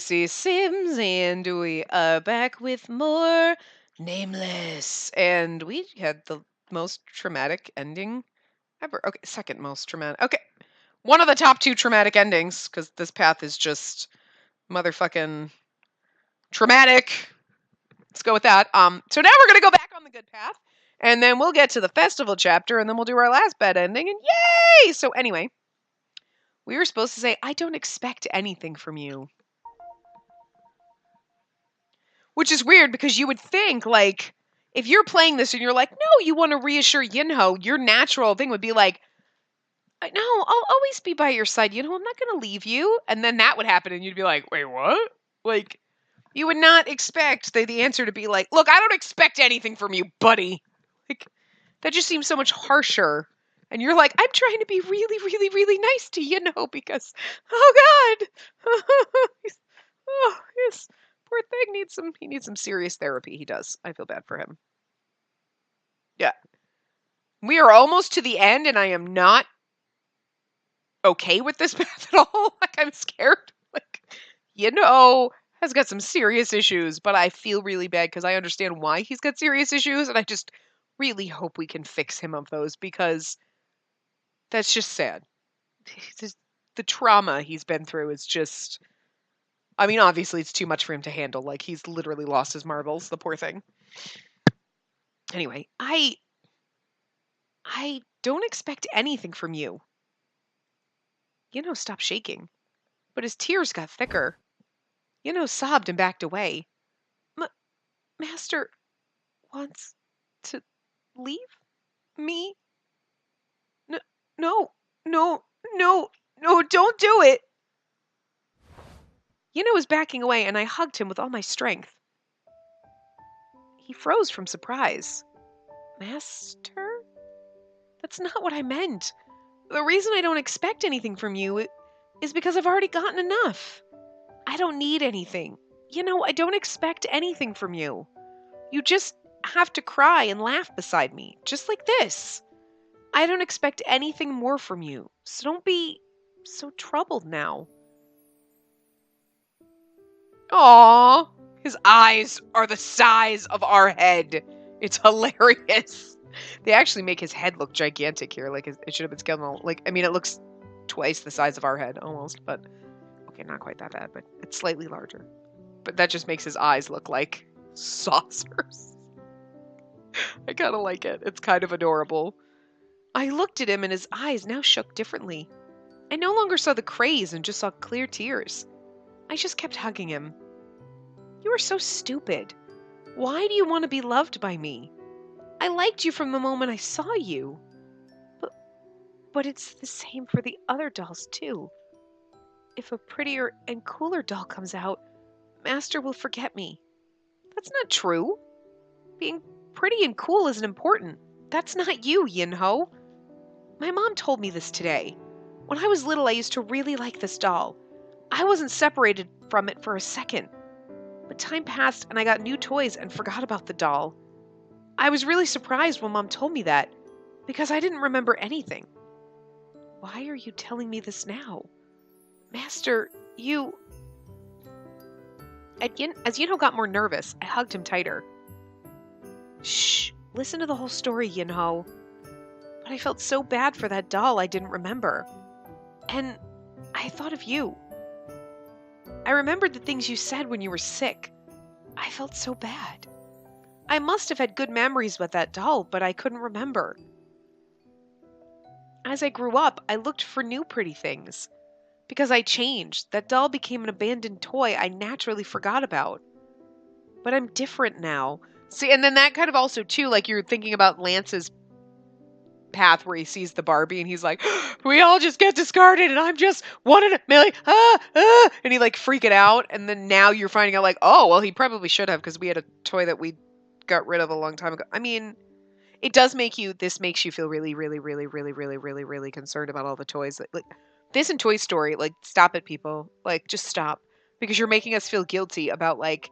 Spacey Sims, and we are back with more Nameless. And we had the most traumatic ending ever. Okay, second most traumatic. Okay, one of the top two traumatic endings, because this path is just motherfucking traumatic. Let's go with that. So now we're gonna go back on the good path, and then we'll get to the festival chapter, and then we'll do our last bad ending, and yay! So anyway, we were supposed to say, I don't expect anything from you. Which is weird because you would think, like, if you're playing this and you're like, no, you want to reassure Yinho, your natural thing would be like, no, I'll always be by your side. I'm not going to leave you. And then that would happen and you'd be like, wait, what? Like, you would not expect the answer to be like, look, I don't expect anything from you, buddy. Like, that just seems so much harsher. And you're like, I'm trying to be really, really, really nice to Yinho because, oh God. Yes. Poor thing needs some serious therapy. He does. I feel bad for him. Yeah. We are almost to the end and I am not okay with this path at all. Like, I'm scared. Like, has got some serious issues, but I feel really bad because I understand why he's got serious issues and I just really hope we can fix him of those because that's just sad. The trauma he's been through is just, I mean, obviously it's too much for him to handle. Like, he's literally lost his marbles, the poor thing. Anyway, I don't expect anything from you. Stop shaking. But his tears got thicker. Sobbed and backed away. Master wants to leave me? No, don't do it. Was backing away and I hugged him with all my strength. He froze from surprise. Master? That's not what I meant. The reason I don't expect anything from you is because I've already gotten enough. I don't need anything. I don't expect anything from you. You just have to cry and laugh beside me, just like this. I don't expect anything more from you, so don't be so troubled now. Aww, his eyes are the size of our head. It's hilarious. They actually make his head look gigantic here, like it should have been scaled. Like, I mean, it looks twice the size of our head, almost, but okay, not quite that bad, but it's slightly larger. But that just makes his eyes look like saucers. I kind of like it. It's kind of adorable. I looked at him and his eyes now shook differently. I no longer saw the craze and just saw clear tears. I just kept hugging him. You are so stupid. Why do you want to be loved by me? I liked you from the moment I saw you. But it's the same for the other dolls too. If a prettier and cooler doll comes out, Master will forget me. That's not true. Being pretty and cool isn't important. That's not you, Yinho. My mom told me this today. When I was little, I used to really like this doll. I wasn't separated from it for a second. But time passed and I got new toys and forgot about the doll. I was really surprised when Mom told me that, because I didn't remember anything. Why are you telling me this now? Master, you... As Yinho got more nervous, I hugged him tighter. Shh, listen to the whole story, Yinho. But I felt so bad for that doll I didn't remember. And I thought of you. I remembered the things you said when you were sick. I felt so bad. I must have had good memories with that doll, but I couldn't remember. As I grew up, I looked for new pretty things. Because I changed, that doll became an abandoned toy I naturally forgot about. But I'm different now. See, and then that kind of also, too, like you're thinking about Lance's path where he sees the Barbie and he's like, we all just get discarded and I'm just one in a million, and he like freaking out. And then now you're finding out like, oh, well, he probably should have because we had a toy that we got rid of a long time ago. I mean, this makes you feel really, really, really, really, really, really, really concerned about all the toys. Like this and Toy Story, like, stop it, people. Like, just stop. Because you're making us feel guilty about like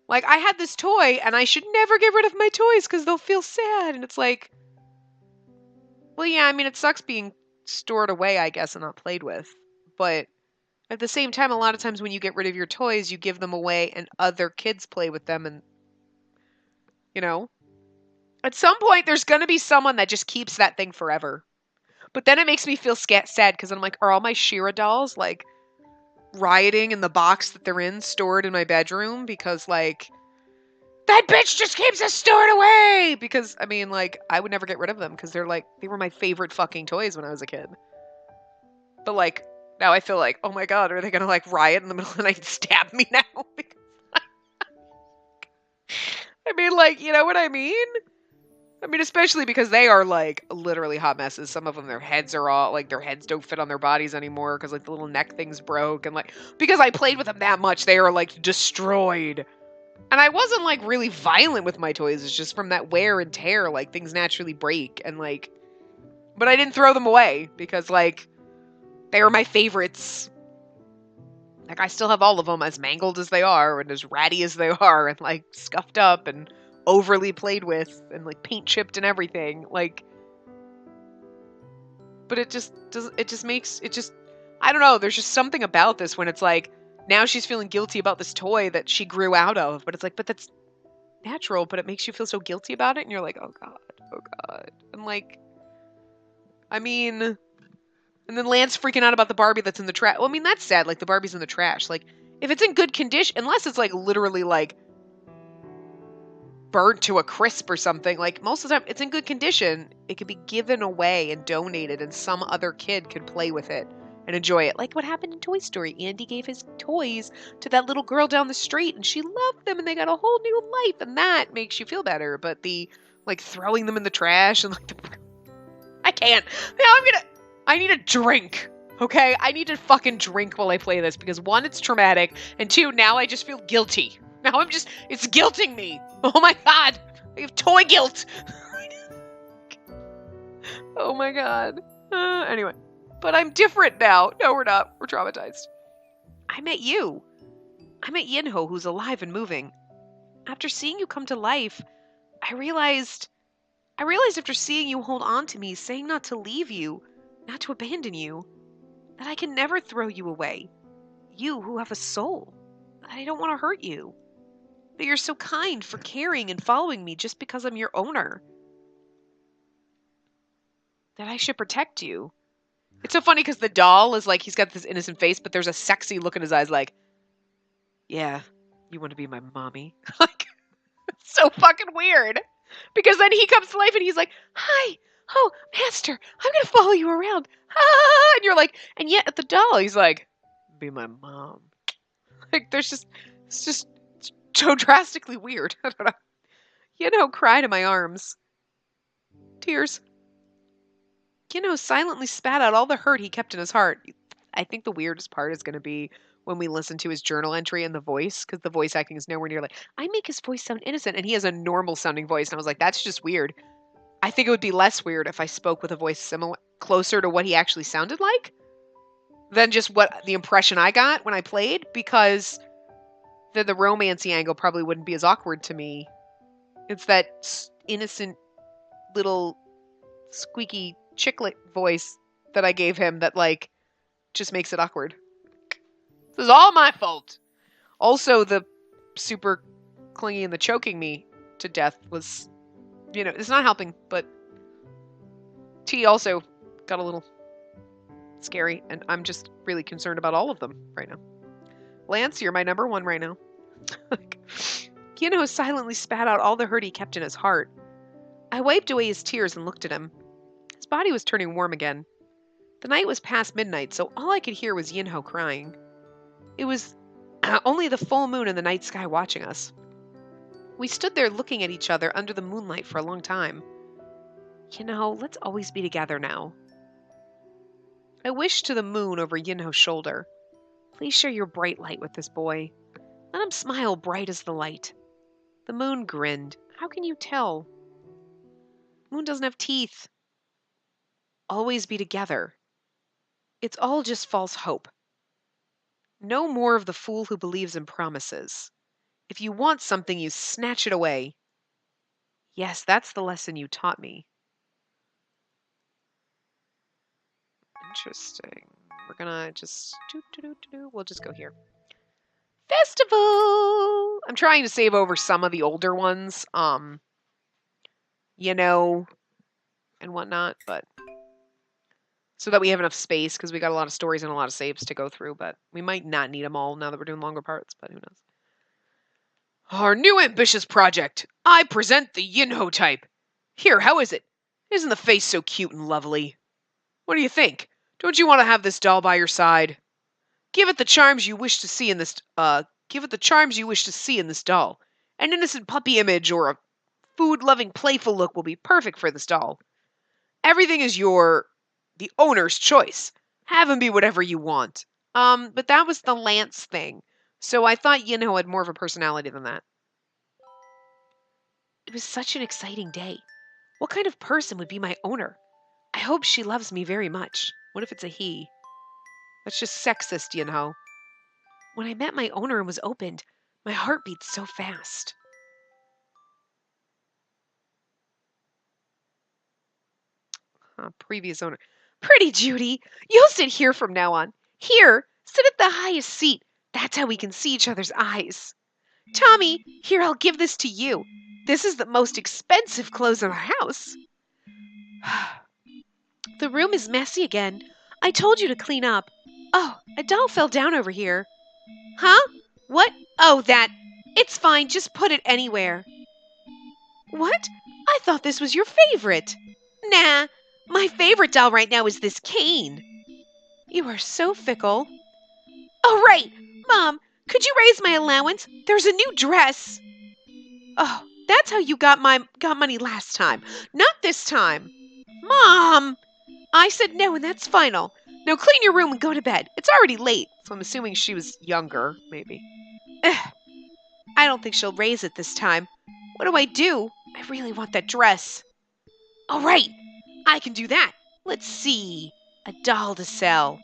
I had this toy and I should never get rid of my toys because they'll feel sad. And it's like, well, yeah, I mean, it sucks being stored away, I guess, and not played with. But At the same time, a lot of times when you get rid of your toys, you give them away and other kids play with them. And, you know, at some point, there's going to be someone that just keeps that thing forever. But then it makes me feel sad because I'm like, are all my She-Ra dolls, like, rioting in the box that they're in, stored in my bedroom? Because, like, that bitch just keeps us stored away! Because, I mean, like, I would never get rid of them because they're, like, they were my favorite fucking toys when I was a kid. But, like, now I feel like, oh my god, are they gonna, like, riot in the middle of the night and stab me now? I mean, like, you know what I mean? I mean, especially because they are, like, literally hot messes. Some of them, their heads are all, like, their heads don't fit on their bodies anymore because, like, the little neck thing's broke. And, like, because I played with them that much, they are, like, destroyed. And I wasn't, like, really violent with my toys. It's just from that wear and tear, like, things naturally break. And, like, but I didn't throw them away because, like, they were my favorites. Like, I still have all of them, as mangled as they are, and as ratty as they are, and, like, scuffed up, and overly played with, and, like, paint chipped and everything. Like, but it just makes, I don't know, there's just something about this when it's like, now she's feeling guilty about this toy that she grew out of, but it's like, but that's natural, but it makes you feel so guilty about it, and you're like, oh god. And, like, I mean... And then Lance freaking out about the Barbie that's in the trash. Well, I mean, that's sad. Like, the Barbie's in the trash. Like, if it's in good condition, unless it's, like, literally, like, burnt to a crisp or something, like, most of the time, it's in good condition. It could be given away and donated, and some other kid could play with it and enjoy it. Like what happened in Toy Story. Andy gave his toys to that little girl down the street, and she loved them, and they got a whole new life, and that makes you feel better. But the, like, throwing them in the trash and, like, I can't. Now I need a drink, okay? I need to fucking drink while I play this because one, it's traumatic, and two, now I just feel guilty. Now it's guilting me. Oh my god. I have toy guilt. Oh my god. Anyway. But I'm different now. No, we're not. We're traumatized. I met you. I met Yinho, who's alive and moving. After seeing you come to life, I realized after seeing you hold on to me, saying not to leave you, not to abandon you, that I can never throw you away. You who have a soul. That I don't want to hurt you. That you're so kind for caring and following me just because I'm your owner. That I should protect you. It's so funny because the doll is like, he's got this innocent face, but there's a sexy look in his eyes like, yeah, you want to be my mommy? Like, it's so fucking weird. Because then he comes to life and he's like, hi, oh, master, I'm going to follow you around. Ah! And you're like, and yet at the doll, he's like, be my mom. Like, it's just so drastically weird. I don't know. Cried in my arms. Tears. Silently spat out all the hurt he kept in his heart. I think the weirdest part is going to be when we listen to his journal entry and the voice, because the voice acting is nowhere near like, I make his voice sound innocent, and he has a normal sounding voice, and I was like, that's just weird. I think it would be less weird if I spoke with a voice closer to what he actually sounded like than just what the impression I got when I played, because then the romancy angle probably wouldn't be as awkward to me. It's that innocent little squeaky chicklet voice that I gave him that, like, just makes it awkward. This is all my fault. Also, the super clingy and the choking me to death was, it's not helping, but T also got a little scary, and I'm just really concerned about all of them right now. Lance, you're my number one right now. Silently spat out all the hurt he kept in his heart. I wiped away his tears and looked at him. His body was turning warm again. The night was past midnight, so all I could hear was Yinho crying. It was only the full moon in the night sky watching us. We stood there looking at each other under the moonlight for a long time. Let's always be together now. I wished to the moon over Yinho's shoulder. Please share your bright light with this boy. Let him smile bright as the light. The moon grinned. How can you tell? Moon doesn't have teeth. Always be together. It's all just false hope. No more of the fool who believes in promises. If you want something, you snatch it away. Yes, that's the lesson you taught me. Interesting. We're gonna just we'll just go here. Festival. I'm trying to save over some of the older ones, you know, and whatnot, but so that we have enough space, because we got a lot of stories and a lot of saves to go through, but we might not need them all now that we're doing longer parts, but who knows. Our new ambitious project. I present the Yinho type. Here, how is it? Isn't the face so cute and lovely? What do you think? Don't you want to have this doll by your side? Give it the charms you wish to see in this doll. An innocent puppy image or a food-loving playful look will be perfect for this doll. Everything is the owner's choice. Have him be whatever you want. But that was the Lance thing. So I thought Yinho had more of a personality than that. It was such an exciting day. What kind of person would be my owner? I hope she loves me very much. What if it's a he? That's just sexist, Yinho. When I met my owner and was opened, my heart beat so fast. Previous owner. Pretty Judy, you'll sit here from now on. Here, sit at the highest seat. That's how we can see each other's eyes. Tommy, here, I'll give this to you. This is the most expensive clothes in our house. The room is messy again. I told you to clean up. Oh, a doll fell down over here. Huh? What? Oh, that. It's fine. Just put it anywhere. What? I thought this was your favorite. Nah, my favorite doll right now is this cane. You are so fickle. Oh, right. Mom, could you raise my allowance? There's a new dress. Oh, that's how you got money last time. Not this time. Mom! I said no, and that's final. Now clean your room and go to bed. It's already late, so I'm assuming she was younger, maybe. Ugh. I don't think she'll raise it this time. What do I do? I really want that dress. All right, I can do that. Let's see. A doll to sell.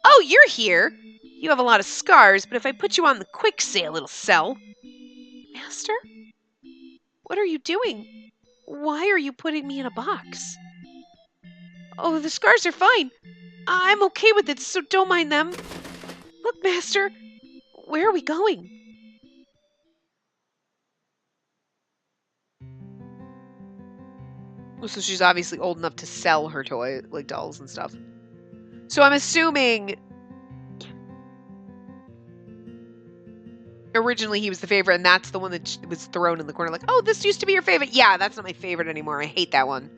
Oh, you're here. You have a lot of scars, but if I put you on the quick sale, it'll sell. Master? What are you doing? Why are you putting me in a box? Oh, the scars are fine. I'm okay with it, so don't mind them. Look, Master, where are we going? So she's obviously old enough to sell her toy, like dolls and stuff. So I'm assuming originally he was the favorite, and that's the one that was thrown in the corner. Like, oh, this used to be your favorite. Yeah, that's not my favorite anymore. I hate that one.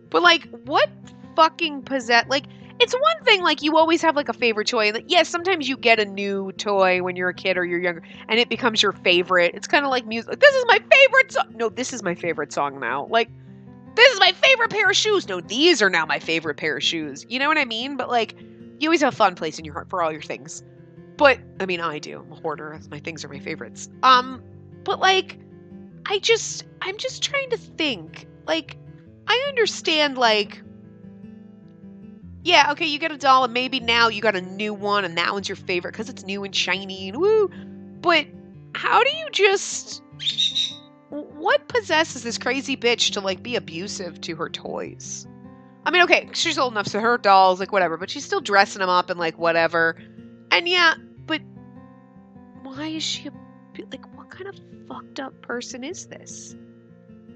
But, like, what fucking like, it's one thing, like, you always have, like, a favorite toy. And, yes, sometimes you get a new toy when you're a kid or you're younger, and it becomes your favorite. It's kind of like music. Like, this is my favorite song. No, this is my favorite song now. Like, this is my favorite pair of shoes. No, these are now my favorite pair of shoes. You know what I mean? But, like, you always have a fun place in your heart for all your things. But, I mean, I do. I'm a hoarder. My things are my favorites. But, like, I'm just trying to think. Like, I understand, like, yeah, okay, you get a doll, and maybe now you got a new one, and that one's your favorite because it's new and shiny, and woo. But how do you just... What possesses this crazy bitch to, like, be abusive to her toys? I mean, okay, she's old enough, so her dolls, like, whatever, but she's still dressing them up and, like, whatever. And yeah, but why is she like, what kind of fucked up person is this?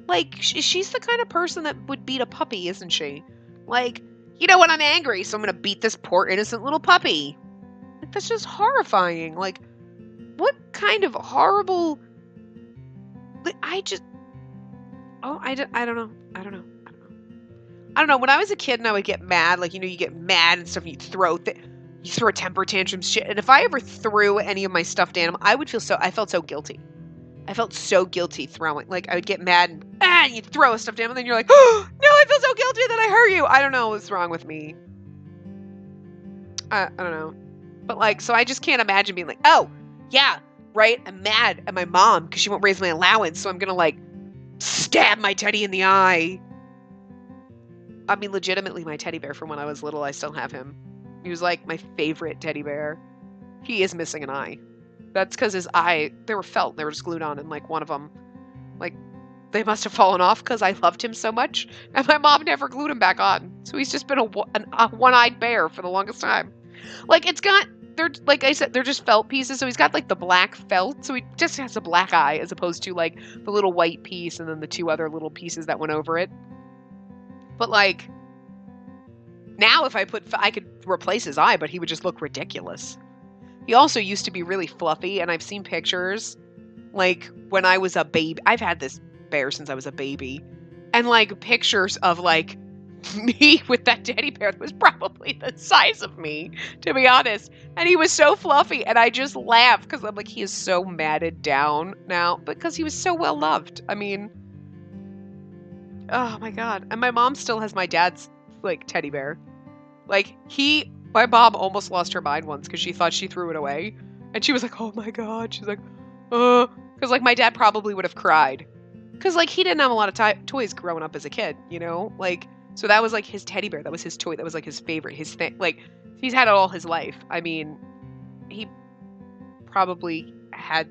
Like, she's the kind of person that would beat a puppy, isn't she? Like, you know what, I'm angry, so I'm gonna beat this poor innocent little puppy. Like, that's just horrifying. Like, what kind of horrible... Like, I don't know. I don't know. When I was a kid and I would get mad, like, you know, you get mad and stuff, and you throw temper tantrums, shit. And if I ever threw any of my stuffed animal, I felt so guilty. I felt so guilty throwing. Like, I would get mad and you'd throw a stuffed animal, and then you're like, oh, no, I feel so guilty that I hurt you. I don't know what's wrong with me. I don't know. But, like, so I just can't imagine being like, oh, yeah, right? I'm mad at my mom because she won't raise my allowance, so I'm going to, like, stab my teddy in the eye. I mean, legitimately, my teddy bear from when I was little, I still have him. He was, like, my favorite teddy bear. He is missing an eye. That's because his eye, they were just glued on, and, like, one of them, like, they must have fallen off because I loved him so much, and my mom never glued him back on. So he's just been a one-eyed bear for the longest time. Like, they're, like I said, they're just felt pieces. So he's got, like, the black felt. So he just has a black eye as opposed to, like, the little white piece and then the 2 other little pieces that went over it. But, like, now if I could replace his eye, but he would just look ridiculous. He also used to be really fluffy, and I've seen pictures, like, when I was a baby. I've had this bear since I was a baby. And, like, pictures of, like, me with that teddy bear that was probably the size of me, to be honest. And he was so fluffy, and I just laugh because I'm like, he is so matted down now because he was so well loved. I mean, oh my God. And my mom still has my dad's, like, teddy bear. Like, my mom almost lost her mind once because she thought she threw it away. And she was like, oh my God. She's like, because, like, my dad probably would have cried. Because, like, he didn't have a lot of toys growing up as a kid, you know? Like, so that was, like, his teddy bear. That was his toy. That was, like, his favorite, his thing. Like, he's had it all his life. I mean, he probably had,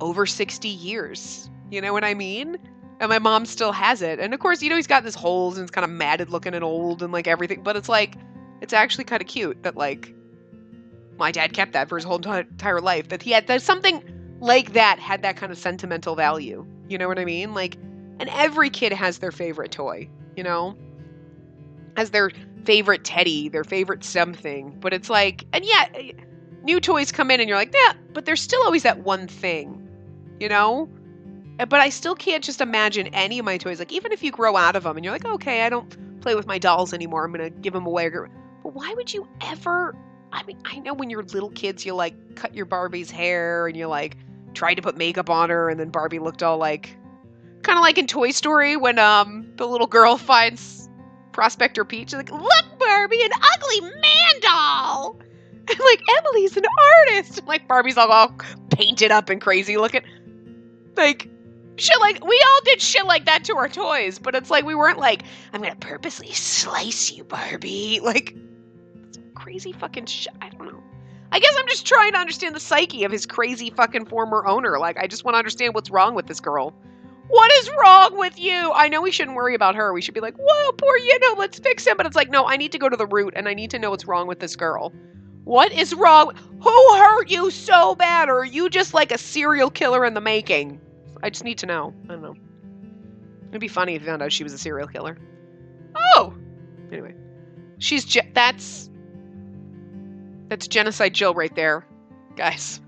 over 60 years. You know what I mean? And my mom still has it. And, of course, you know, he's got this holes and it's kind of matted looking and old and, like, everything. But it's, like, it's actually kind of cute that, like, my dad kept that for his whole entire life. That something like that had that kind of sentimental value. You know what I mean? Like, and every kid has their favorite toy, you know? Has their favorite teddy, their favorite something. But it's like, and yeah, new toys come in and you're like, yeah, but there's still always that one thing, you know? But I still can't just imagine any of my toys. Like, even if you grow out of them and you're like, okay, I don't play with my dolls anymore. I'm going to give them away. But why would you ever... I mean, I know when you're little kids, you, like, cut your Barbie's hair and you, like, tried to put makeup on her and then Barbie looked all, like... Kind of like in Toy Story when the little girl finds Prospector Peach. She's like, look, Barbie, an ugly man doll! And, like, Emily's an artist! And, like, Barbie's all painted up and crazy looking. Like... Shit like, we all did shit like that to our toys, but it's like, we weren't like, I'm gonna purposely slice you, Barbie. Like, some crazy fucking shit. I don't know. I guess I'm just trying to understand the psyche of his crazy fucking former owner. Like, I just want to understand what's wrong with this girl. What is wrong with you? I know we shouldn't worry about her. We should be like, whoa, poor let's fix him. But it's like, no, I need to go to the root and I need to know what's wrong with this girl. What is wrong? Who hurt you so bad? Or are you just like a serial killer in the making? I just need to know. I don't know. It'd be funny if you found out she was a serial killer. Oh! Anyway. That's Genocide Jill right there. Guys.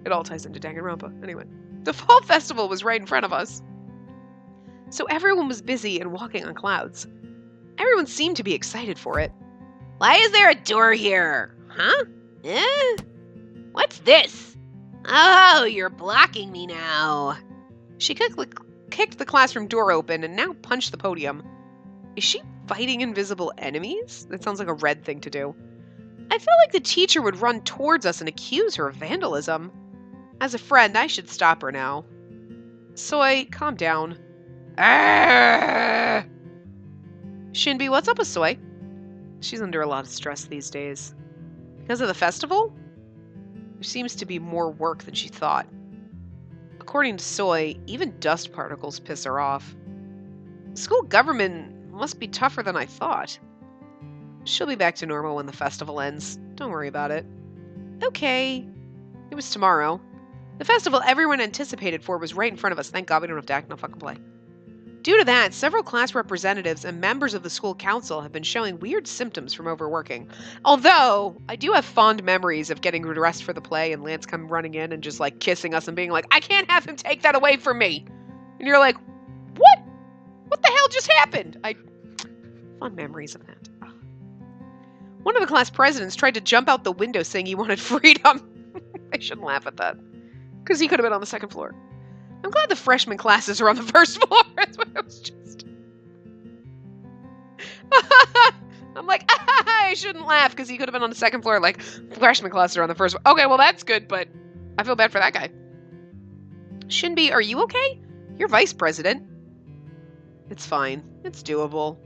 It all ties into Danganronpa. Anyway. The Fall Festival was right in front of us. So everyone was busy and walking on clouds. Everyone seemed to be excited for it. Why is there a door here? Huh? What's this? Oh, you're blocking me now. She kicked the classroom door open and now punched the podium. Is she fighting invisible enemies? That sounds like a Red thing to do. I felt like the teacher would run towards us and accuse her of vandalism. As a friend, I should stop her now. Soy, calm down. Arrgh! Shinbi, what's up with Soy? She's under a lot of stress these days. Because of the festival? There seems to be more work than she thought. According to Soy, even dust particles piss her off. The school government must be tougher than I thought. She'll be back to normal when the festival ends. Don't worry about it. Okay. It was tomorrow. The festival everyone anticipated for was right in front of us. Thank God we don't have to act no fucking play. Due to that, several class representatives and members of the school council have been showing weird symptoms from overworking. Although, I do have fond memories of getting dressed for the play and Lance come running in and just, like, kissing us and being like, I can't have him take that away from me! And you're like, what? What the hell just happened? Fond memories of that. Ugh. One of the class presidents tried to jump out the window saying he wanted freedom. I shouldn't laugh at that. Because he could have been on the second floor. I'm glad the freshman classes are on the first floor. That's what I was just... I'm like, I shouldn't laugh because he could have been on the second floor. Like, freshman classes are on the first floor. Okay, well, that's good, but I feel bad for that guy. Shinbi, are you okay? You're vice president. It's fine. It's doable.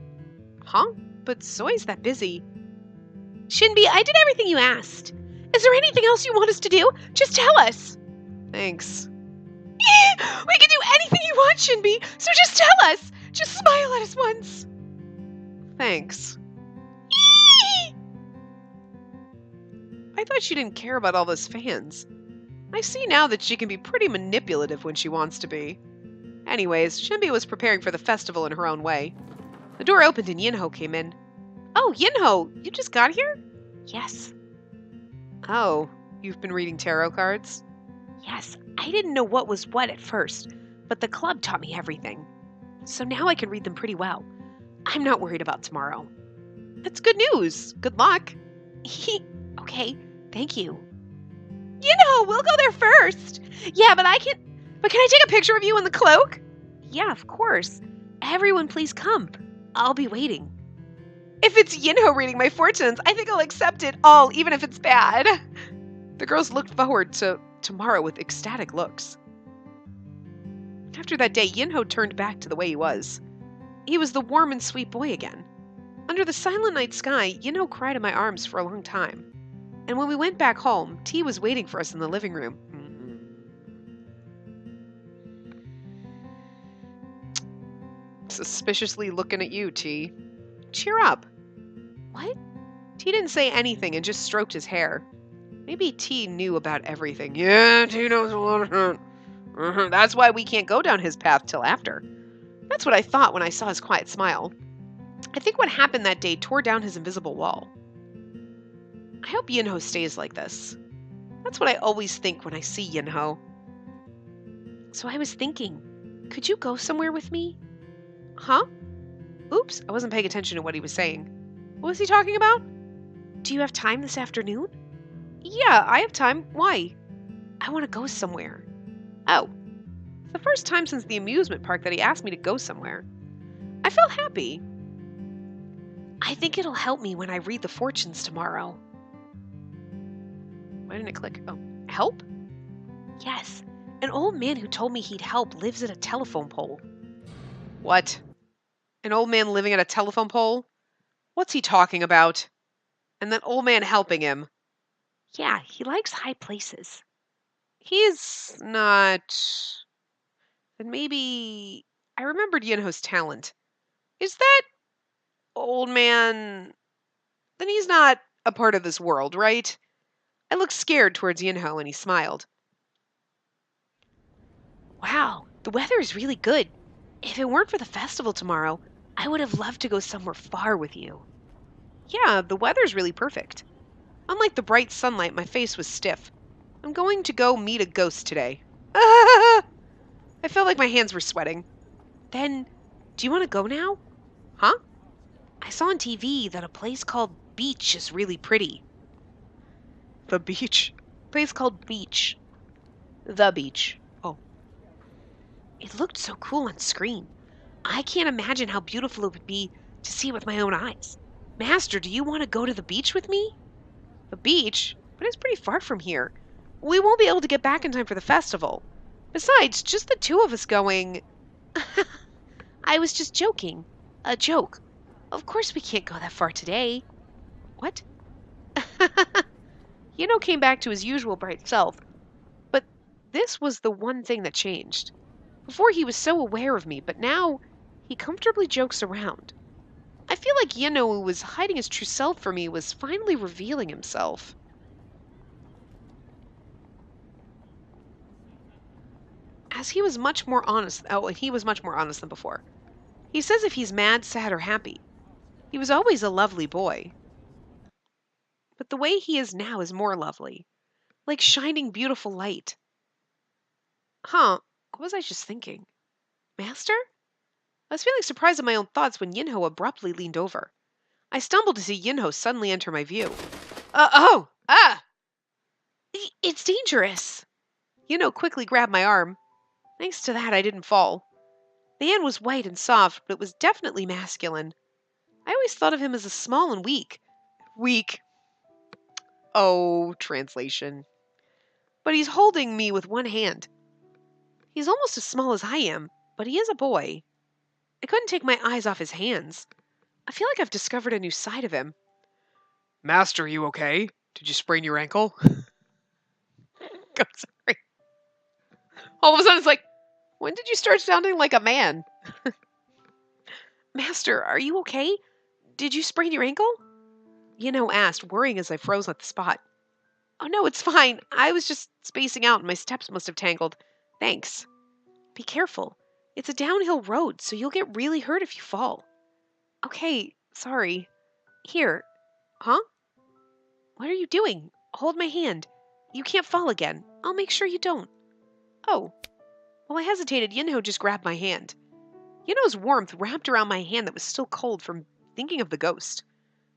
Huh? But Soy's that busy. Shinbi, I did everything you asked. Is there anything else you want us to do? Just tell us. Thanks. We can do anything you want, Shinbi, so just tell us. Just smile at us once. Thanks. I thought she didn't care about all those fans. I see now that she can be pretty manipulative when she wants to be. Anyways, Shinbi was preparing for the festival in her own way. The door opened and Yinho came in. Oh, Yinho, you just got here? Yes. Oh, you've been reading tarot cards? Yes, I didn't know what was what at first, but the club taught me everything. So now I can read them pretty well. I'm not worried about tomorrow. That's good news. Good luck. Okay, thank you. We'll go there first. Yeah, but can I take a picture of you in the cloak? Yeah, of course. Everyone please come. I'll be waiting. If it's Yinho reading my fortunes, I think I'll accept it all, even if it's bad. The girls looked forward to tomorrow with ecstatic looks. After that day, Yinho turned back to the way he was. He was the warm and sweet boy again. Under the silent night sky, Yinho cried in my arms for a long time. And when we went back home, T was waiting for us in the living room. Suspiciously looking at you, T. Cheer up. What? T didn't say anything and just stroked his hair. Maybe T knew about everything. Yeah, T knows a lot. That's why we can't go down his path till after. That's what I thought when I saw his quiet smile. I think what happened that day tore down his invisible wall. I hope Yinho stays like this. That's what I always think when I see Yinho. So I was thinking, could you go somewhere with me? Huh? Oops, I wasn't paying attention to what he was saying. What was he talking about? Do you have time this afternoon? Yeah, I have time. Why? I want to go somewhere. Oh. It's the first time since the amusement park that he asked me to go somewhere. I felt happy. I think it'll help me when I read the fortunes tomorrow. Why didn't it click? Oh, help? Yes. An old man who told me he'd help lives at a telephone pole. What? An old man living at a telephone pole? What's he talking about? And that old man helping him? Yeah, he likes high places. He's not... Then maybe... I remembered Yinho's talent. Is that old man... Then he's not a part of this world, right? I looked scared towards Yinho and he smiled. Wow, the weather is really good. If it weren't for the festival tomorrow, I would have loved to go somewhere far with you. Yeah, the weather's really perfect. Unlike the bright sunlight, my face was stiff. I'm going to go meet a ghost today. I felt like my hands were sweating. Then, do you want to go now? Huh? I saw on TV that a place called Beach is really pretty. The beach? Place called Beach. The beach. Oh. It looked so cool on screen. I can't imagine how beautiful it would be to see it with my own eyes. Master, do you want to go to the beach with me? The beach? But it's pretty far from here. We won't be able to get back in time for the festival. Besides, just the two of us going... I was just joking. A joke. Of course we can't go that far today. What? Yinho came back to his usual bright self. But this was the one thing that changed. Before he was so aware of me, but now he comfortably jokes around. I feel like Yinho, who was hiding his true self from me, was finally revealing himself. He was much more honest than before. He says if he's mad, sad, or happy. He was always a lovely boy. But the way he is now is more lovely. Like shining beautiful light. Huh, what was I just thinking? Master? I was feeling surprised at my own thoughts when Yinho abruptly leaned over. I stumbled to see Yinho suddenly enter my view. It's dangerous. Yinho quickly grabbed my arm. Thanks to that, I didn't fall. The hand was white and soft, but it was definitely masculine. I always thought of him as a small and weak. Weak. Oh, translation. But he's holding me with one hand. He's almost as small as I am, but he is a boy. I couldn't take my eyes off his hands. I feel like I've discovered a new side of him. Master, you okay? Did you sprain your ankle? I'm sorry. All of a sudden it's like, when did you start sounding like a man? Master, are you okay? Did you sprain your ankle? Asked, worrying as I froze at the spot. Oh, no, it's fine. I was just spacing out and my steps must have tangled. Thanks. Be careful. It's a downhill road, so you'll get really hurt if you fall. Okay, sorry. Here. Huh? What are you doing? Hold my hand. You can't fall again. I'll make sure you don't. Oh. While I hesitated, Yinho just grabbed my hand. Yinho's warmth wrapped around my hand that was still cold from thinking of the ghost.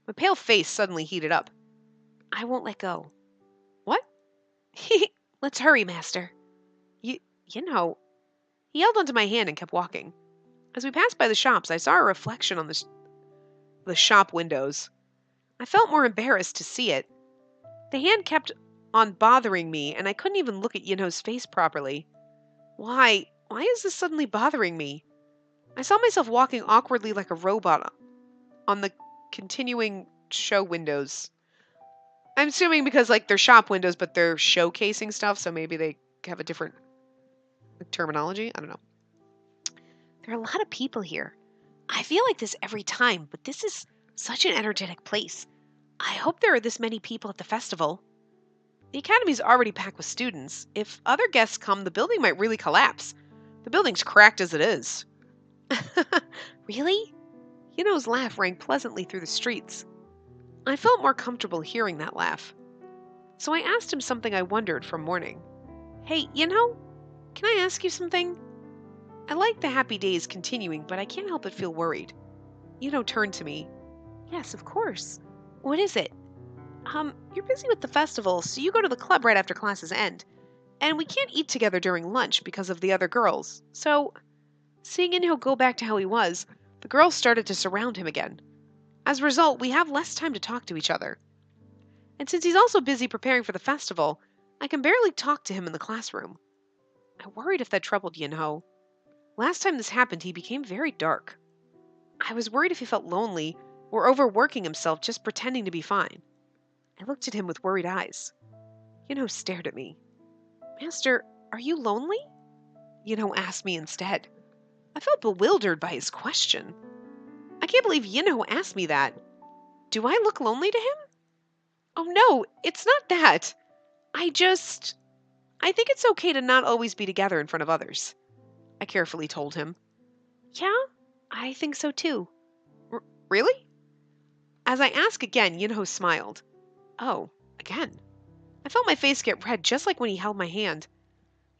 My pale face suddenly heated up. I won't let go. What? Let's hurry, Master. Yinho. He held onto my hand and kept walking. As we passed by the shops, I saw a reflection on the shop windows. I felt more embarrassed to see it. The hand kept on bothering me, and I couldn't even look at Yinho's face properly. Why? Why is this suddenly bothering me? I saw myself walking awkwardly like a robot on the continuing show windows. I'm assuming because, they're shop windows, but they're showcasing stuff, so maybe they have a different terminology. I don't know. There are a lot of people here. I feel like this every time, but this is such an energetic place. I hope there are this many people at the festival. The academy's already packed with students. If other guests come, the building might really collapse. The building's cracked as it is. Really? Yinho's laugh rang pleasantly through the streets. I felt more comfortable hearing that laugh. So I asked him something I wondered from morning. Hey, Yinho, can I ask you something? I like the happy days continuing, but I can't help but feel worried. Yinho turned to me. Yes, of course. What is it? You're busy with the festival, so you go to the club right after classes end. And we can't eat together during lunch because of the other girls. So, seeing Yinho go back to how he was, the girls started to surround him again. As a result, we have less time to talk to each other. And since he's also busy preparing for the festival, I can barely talk to him in the classroom. I worried if that troubled Yinho. Last time this happened, he became very dark. I was worried if he felt lonely or overworking himself just pretending to be fine. I looked at him with worried eyes. Yinho stared at me. Master, are you lonely? Yinho asked me instead. I felt bewildered by his question. I can't believe Yinho asked me that. Do I look lonely to him? Oh no, it's not that. I think it's okay to not always be together in front of others. I carefully told him. Yeah, I think so too. Really? As I asked again, Yinho smiled. Oh, again. I felt my face get red just like when he held my hand.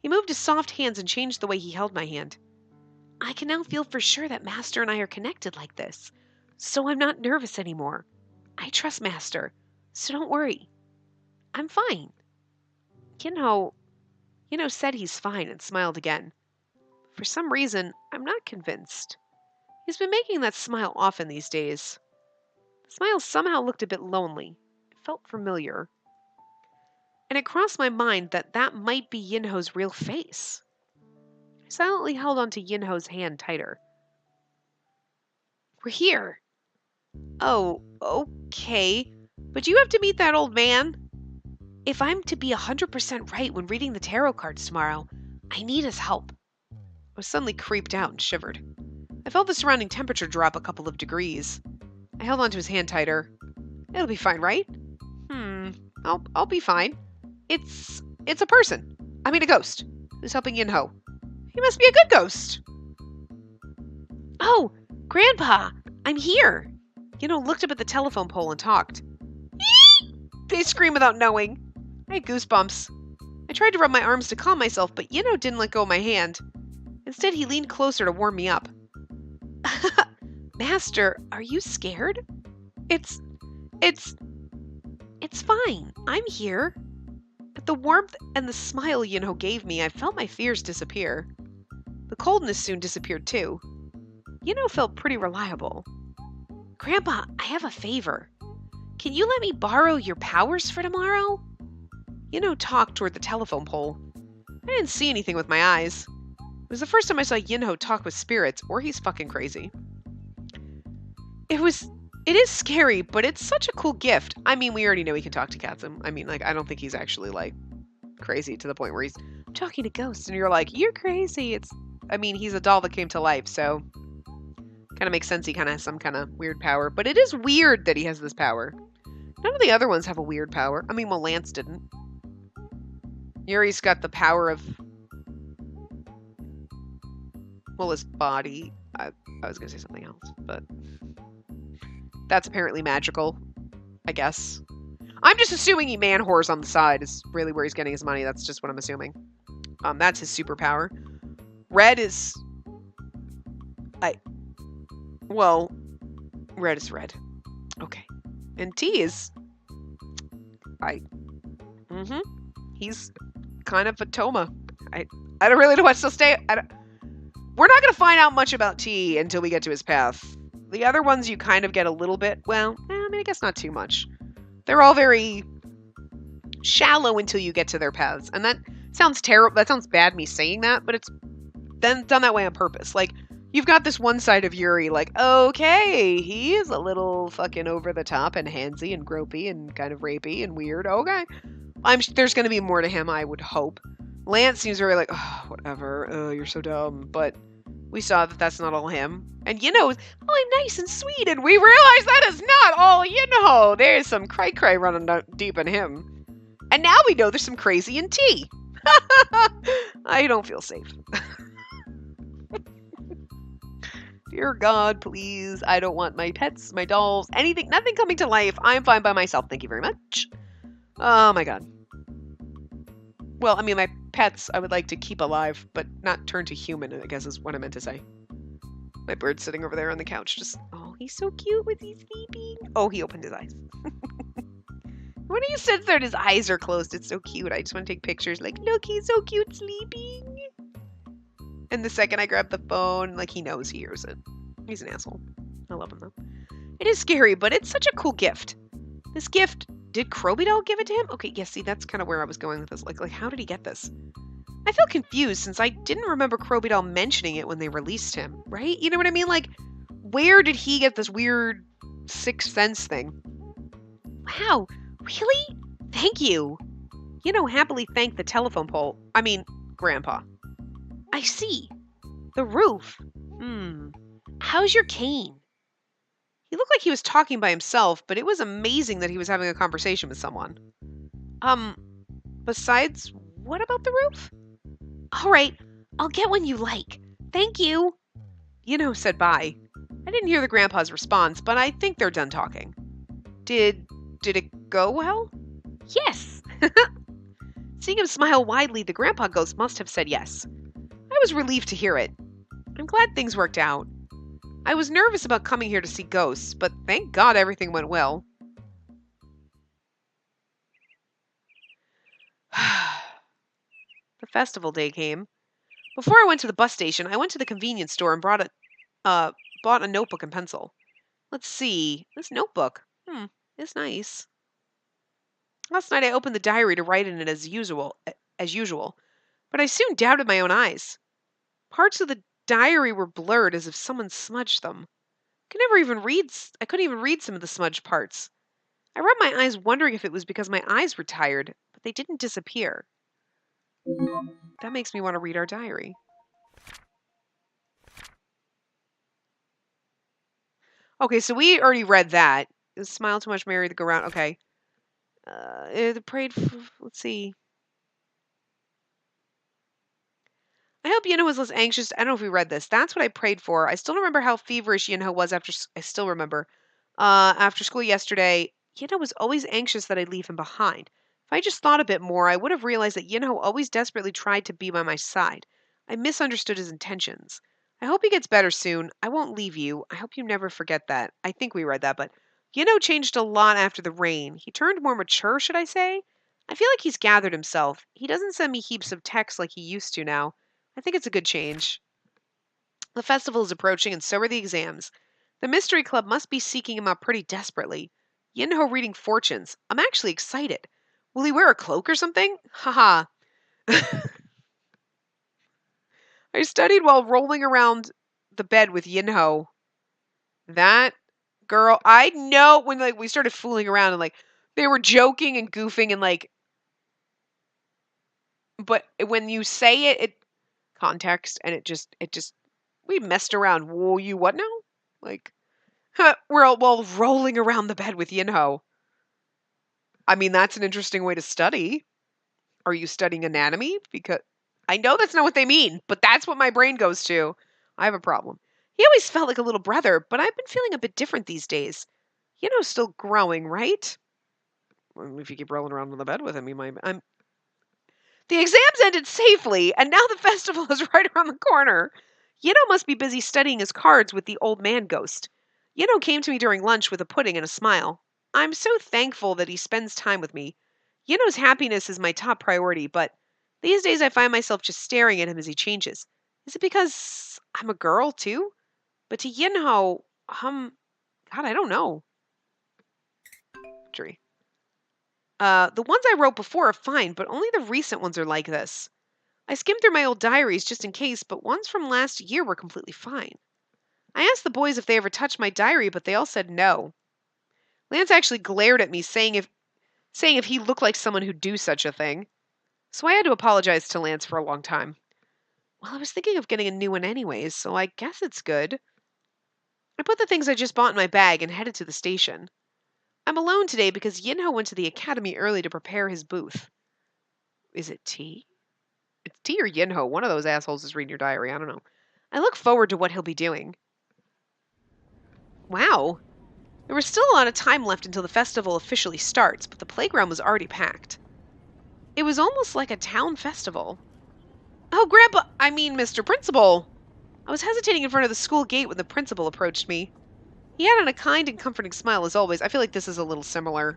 He moved his soft hands and changed the way he held my hand. I can now feel for sure that Master and I are connected like this, so I'm not nervous anymore. I trust Master, so don't worry. I'm fine. Yinho said he's fine and smiled again. For some reason, I'm not convinced. He's been making that smile often these days. The smile somehow looked a bit lonely. It felt familiar. And it crossed my mind that might be Yinho's real face. I silently held onto Yinho's hand tighter. We're here. Oh, okay. But you have to meet that old man. If I'm to be 100% right when reading the tarot cards tomorrow, I need his help. I was suddenly creeped out and shivered. I felt the surrounding temperature drop a couple of degrees. I held onto his hand tighter. It'll be fine, right? I'll be fine. It's a person. I mean a ghost. Who's helping Yinho. He must be a good ghost. Oh, Grandpa, I'm here. Yinho looked up at the telephone pole and talked. They screamed without knowing. I had goosebumps. I tried to rub my arms to calm myself, but Yinho didn't let go of my hand. Instead, he leaned closer to warm me up. Master, are you scared? It's fine. I'm here. At the warmth and the smile Yinho gave me, I felt my fears disappear. The coldness soon disappeared too. Yinho felt pretty reliable. Grandpa, I have a favor. Can you let me borrow your powers for tomorrow? Yinho talked toward the telephone pole. I didn't see anything with my eyes. It was the first time I saw Yinho talk with spirits, or he's fucking crazy. It is scary, but it's such a cool gift. I mean, we already know he can talk to cats. I mean, I don't think he's actually, crazy to the point where he's talking to ghosts, and you're like, you're crazy. He's a doll that came to life, so Kind of makes sense he kind of has some kind of weird power. But it is weird that he has this power. None of the other ones have a weird power. I mean, well, Lance didn't. Yuri's got the power of... Well, his body. I was going to say something else, but... That's apparently magical, I guess. I'm just assuming he man-whores on the side is really where he's getting his money. That's just what I'm assuming. That's his superpower. Red is... Well, red is red. Okay. And T is... He's kind of a Toma. I don't really know what to stay... We're not going to find out much about T until we get to his path. The other ones you kind of get a little bit... Well, I mean, I guess not too much. They're all very shallow until you get to their paths. And that sounds terrible. That sounds bad, me saying that, but it's then done that way on purpose. Like, you've got this one side of Yuri, like, okay, he is a little fucking over the top and handsy and gropey and kind of rapey and weird. Okay. There's going to be more to him, I would hope. Lance seems very like, oh, whatever. Oh, you're so dumb. But we saw that that's not all him. And I'm nice and sweet. And we realize that is not all There's some cray-cray running deep in him. And now we know there's some crazy in T. I don't feel safe. Dear God, please. I don't want my pets, my dolls, anything, nothing coming to life. I'm fine by myself. Thank you very much. Oh my God. Well, I mean, my pets I would like to keep alive, but not turn to human, I guess is what I meant to say. My bird's sitting over there on the couch just, oh, he's so cute with his sleeping. Oh, he opened his eyes. When he sits there and his eyes are closed, it's so cute. I just want to take pictures like, look, he's so cute sleeping. And the second I grab the phone, like, he knows, he hears it. He's an asshole. I love him, though. It is scary, but it's such a cool gift. This gift, did Kroby Doll give it to him? Okay, yeah, see, that's kind of where I was going with this. Like, how did he get this? I feel confused since I didn't remember Kroby Doll mentioning it when they released him, right? You know what I mean? Like, where did he get this weird sixth sense thing? Wow, really? Thank you. Happily thank the telephone pole. I mean, Grandpa. I see. The roof. How's your cane? He looked like he was talking by himself, but it was amazing that he was having a conversation with someone. Besides, what about the roof? All right, I'll get one you like. Thank you. Said bye. I didn't hear the grandpa's response, but I think they're done talking. Did it go well? Yes. Seeing him smile widely, the grandpa ghost must have said yes. I was relieved to hear it. I'm glad things worked out. I was nervous about coming here to see ghosts, but thank God everything went well. The festival day came. Before I went to the bus station, I went to the convenience store and bought a notebook and pencil. Let's see. This notebook. It's nice. Last night I opened the diary to write in it as usual, but I soon doubted my own eyes. Parts of the diary were blurred as if someone smudged them. I couldn't even read some of the smudged parts. I rubbed my eyes wondering if it was because my eyes were tired, but they didn't disappear. That makes me want to read our diary. Okay, so we already read that. Smile too much, Mary, to go around. Okay. Let's see. I hope Yinho was less anxious. I don't know if we read this. That's what I prayed for. I still remember how feverish Yinho was after school yesterday. Yinho was always anxious that I'd leave him behind. If I just thought a bit more, I would have realized that Yinho always desperately tried to be by my side. I misunderstood his intentions. I hope he gets better soon. I won't leave you. I hope you never forget that. I think we read that, but Yinho changed a lot after the rain. He turned more mature, should I say? I feel like he's gathered himself. He doesn't send me heaps of texts like he used to now. I think it's a good change. The festival is approaching, and so are the exams. The Mystery Club must be seeking him out pretty desperately. Yinho reading fortunes. I'm actually excited. Will he wear a cloak or something? Haha. I studied while rolling around the bed with Yinho. That girl, I know when we started fooling around and they were joking and goofing and but when you say it context and it just we messed around. Whoa, you what now? Like, we're all while rolling around the bed with Yinho. I mean, that's an interesting way to study. Are you studying anatomy? Because I know that's not what they mean, but that's what my brain goes to. I have a problem. He always felt like a little brother, but I've been feeling a bit different these days. Still growing, right? Well, if you keep rolling around on the bed with him, you might. The exams ended safely, and now the festival is right around the corner. Must be busy studying his cards with the old man ghost. Came to me during lunch with a pudding and a smile. I'm so thankful that he spends time with me. Happiness is my top priority, but these days I find myself just staring at him as he changes. Is it because I'm a girl too? But to God, I don't know. The ones I wrote before are fine, but only the recent ones are like this. I skimmed through my old diaries just in case, but ones from last year were completely fine. I asked the boys if they ever touched my diary, but they all said no. Lance actually glared at me, saying if he looked like someone who'd do such a thing. So I had to apologize to Lance for a long time. Well, I was thinking of getting a new one anyways, so I guess it's good. I put the things I just bought in my bag and headed to the station. I'm alone today because Yinho went to the academy early to prepare his booth. Is it T? It's T or Yinho. One of those assholes is reading your diary. I don't know. I look forward to what he'll be doing. Wow. There was still a lot of time left until the festival officially starts, but the playground was already packed. It was almost like a town festival. Oh, Mr. Principal! I was hesitating in front of the school gate when the principal approached me. He had on a kind and comforting smile as always. I feel like this is a little similar.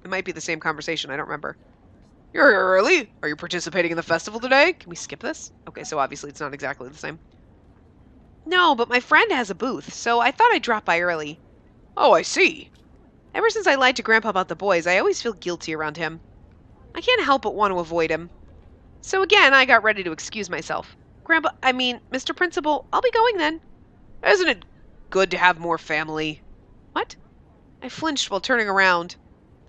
It might be the same conversation. I don't remember. You're here early? Are you participating in the festival today? Can we skip this? Okay, so obviously it's not exactly the same. No, but my friend has a booth, so I thought I'd drop by early. Oh, I see. Ever since I lied to Grandpa about the boys, I always feel guilty around him. I can't help but want to avoid him. So again, I got ready to excuse myself. Mr. Principal, I'll be going then. Isn't it good to have more family? What? I flinched while turning around.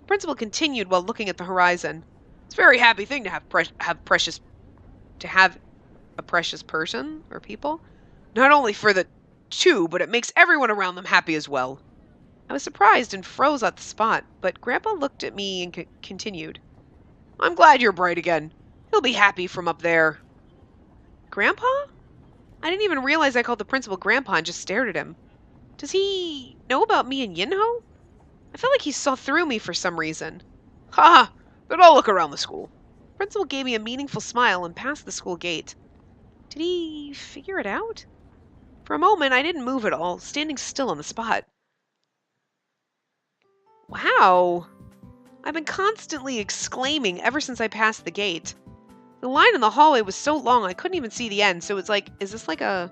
The principal continued while looking at the horizon. It's a very happy thing to have a precious person or people. Not only for the two, but it makes everyone around them happy as well. I was surprised and froze at the spot, but Grandpa looked at me and continued. I'm glad you're bright again. He'll be happy from up there. Grandpa? I didn't even realize I called the principal Grandpa and just stared at him. Does he know about me and Yinho? I felt like he saw through me for some reason. Ha! Then I'll look around the school. The principal gave me a meaningful smile and passed the school gate. Did he figure it out? For a moment, I didn't move at all, standing still on the spot. Wow! I've been constantly exclaiming ever since I passed the gate. The line in the hallway was so long I couldn't even see the end, so it's like, is this like a...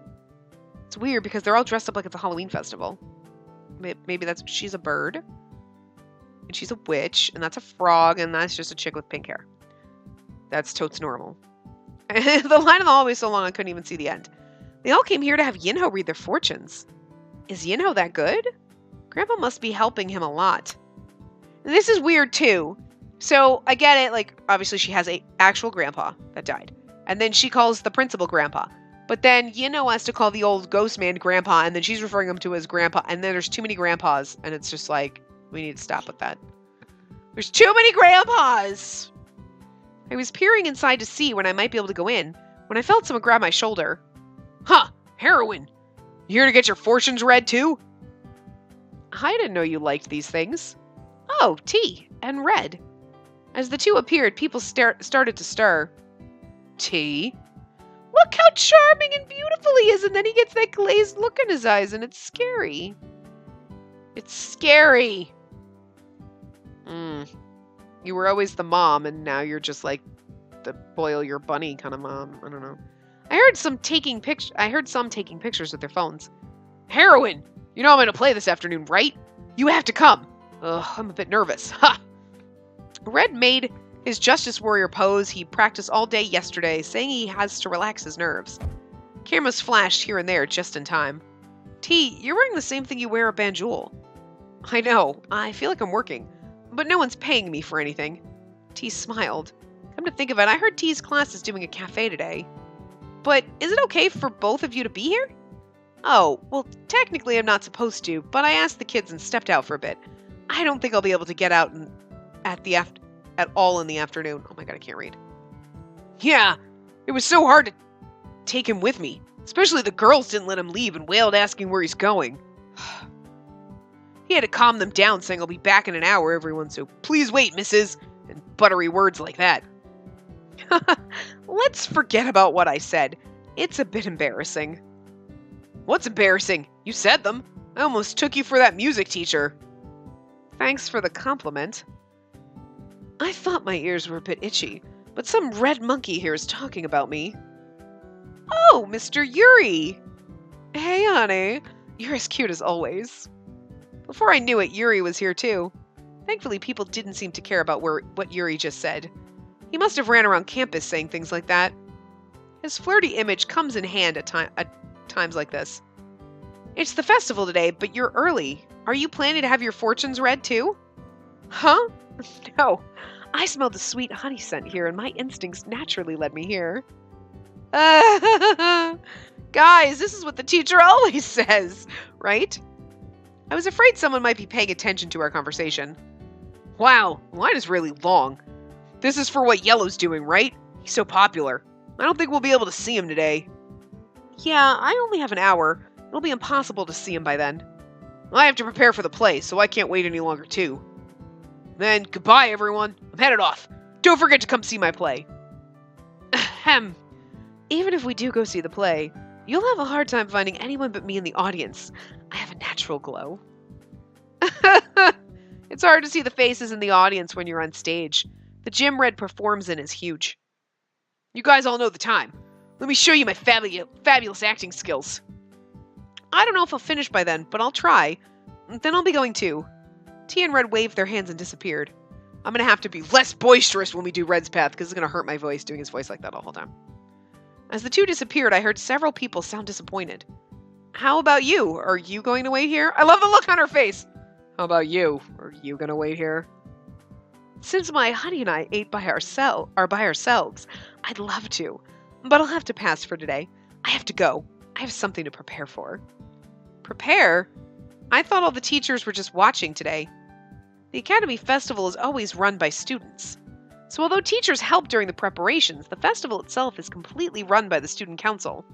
It's weird because they're all dressed up like it's a Halloween festival. Maybe she's a bird. And she's a witch, and that's a frog, and that's just a chick with pink hair. That's totes normal. The line in the hallway was so long I couldn't even see the end. They all came here to have Yinho read their fortunes. Is Yinho that good? Grandpa must be helping him a lot. And this is weird too. So I get it, like obviously she has a actual grandpa that died. And then she calls the principal grandpa. But then Yinho has to call the old ghost man grandpa, and then she's referring him to as grandpa, and then there's too many grandpas, and it's just like, we need to stop with that. There's too many grandpas! I was peering inside to see when I might be able to go in, when I felt someone grab my shoulder. Huh, heroin! You here to get your fortunes read too? I didn't know you liked these things. Oh, tea and red. As the two appeared, people started to stir. Tea? Look how charming and beautiful he is, and then he gets that glazed look in his eyes, and it's scary. It's scary. You were always the mom, and now you're just like the boil your bunny kind of mom. I don't know. I heard some taking pictures with their phones. Heroin! You know I'm going to play this afternoon, right? You have to come. Ugh, I'm a bit nervous. Ha! Red made his Justice Warrior pose he practiced all day yesterday, saying he has to relax his nerves. Cameras flashed here and there just in time. T, you're wearing the same thing you wear at Banjul. I know. I feel like I'm working. But no one's paying me for anything. T smiled. Come to think of it, I heard T's class is doing a cafe today. But is it okay for both of you to be here? Oh, well, technically I'm not supposed to, but I asked the kids and stepped out for a bit. I don't think I'll be able to get out at all in the afternoon. Oh my god, I can't read. Yeah, it was so hard to take him with me. Especially the girls didn't let him leave and wailed asking where he's going. He had to calm them down, saying I'll be back in an hour, everyone, so please wait, missus, and buttery words like that. Let's forget about what I said. It's a bit embarrassing. What's embarrassing? You said them. I almost took you for that music teacher. Thanks for the compliment. I thought my ears were a bit itchy, but some red monkey here is talking about me. Oh, Mr. Yuri! Hey, honey. You're as cute as always. Before I knew it, Yuri was here too. Thankfully, people didn't seem to care about what Yuri just said. He must have ran around campus saying things like that. His flirty image comes in hand at times like this. It's the festival today, but you're early. Are you planning to have your fortunes read too? Huh? No. I smelled the sweet honey scent here, and my instincts naturally led me here. Guys, this is what the teacher always says, right? I was afraid someone might be paying attention to our conversation. Wow, the line is really long. This is for what Yellow's doing, right? He's so popular. I don't think we'll be able to see him today. Yeah, I only have an hour. It'll be impossible to see him by then. I have to prepare for the play, so I can't wait any longer too. Then, goodbye everyone. I'm headed off. Don't forget to come see my play. Ahem. Even if we do go see the play, you'll have a hard time finding anyone but me in the audience. I have a natural glow. It's hard to see the faces in the audience when you're on stage. The gym Red performs in is huge. You guys all know the time. Let me show you my fabulous acting skills. I don't know if I'll finish by then, but I'll try. Then I'll be going too. T and Red waved their hands and disappeared. I'm going to have to be less boisterous when we do Red's path, because it's going to hurt my voice doing his voice like that the whole time. As the two disappeared, I heard several people sound disappointed. How about you? Are you going to wait here? I love the look on her face. How about you? Are you going to wait here? Since my honey and I ate by ourselves, I'd love to, but I'll have to pass for today. I have to go. I have something to prepare for. Prepare? I thought all the teachers were just watching today. The Academy Festival is always run by students. So although teachers help during the preparations, the festival itself is completely run by the student council.